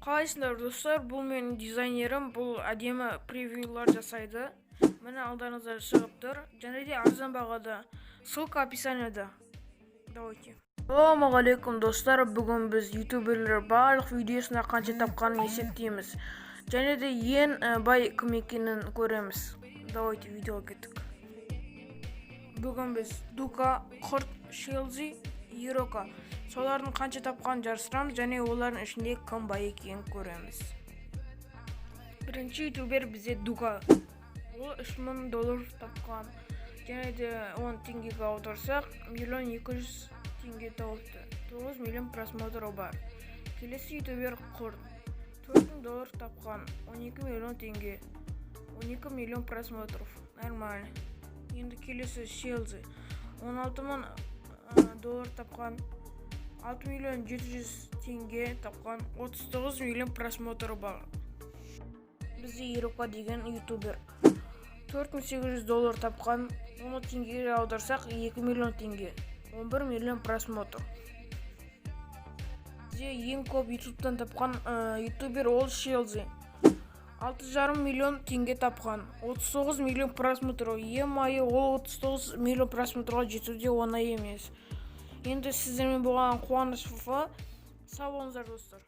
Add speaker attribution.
Speaker 1: Қалайсыңдар достар, бұл менің дизайнерім, бұл әдемі превьюлар жасайды. Міне алдарыңызда шығып тұр, және де арзан бағада. Ссылка описаниеда. Давайте. Ассалаумағалейкум достар, бүгін біз ютуберлер барлық видеосына қанша тапқанын есептейміз. Және де ең бай кім екенін көреміз. Давайте видеоға кеттік. Бүгін біз Дука, Құрт, Шелзи, Ирока солардың қанша тапқанын жарыстырамыз, және олардың ішінде кім бай екенін көреміз. Бірінші ютубер бізде Дука. Ол $3000 тапқан. Және де 10 теңгеге аударсақ, 1,200,000 теңге тауыпты. 9 миллион просмотры бар. Келесі ютубер Құрт. $4000 тапқан. 12 миллион теңге. 12 миллион просмотров. Нормально. Енді келесі Шелзи. $16,000 тапқан. 6,700,000 теңге тапқан. 39 миллион просмотры бар. Бізде Ирока деген ютубер. $4800 тапқан. 10 теңгеге аударсақ 2 миллион теңге. 11 миллион просмотр. Бізде ең көп ютубтан тапқан ютубер ол Шелзи. 6,5 миллион теңге тапқан. 39 миллион просмотр. Е-майы, ол 39 миллион просмотрға жетуде оңай емес. Енді сіздермен болған Қуаныш ФФ. Сау болыңыздар достар.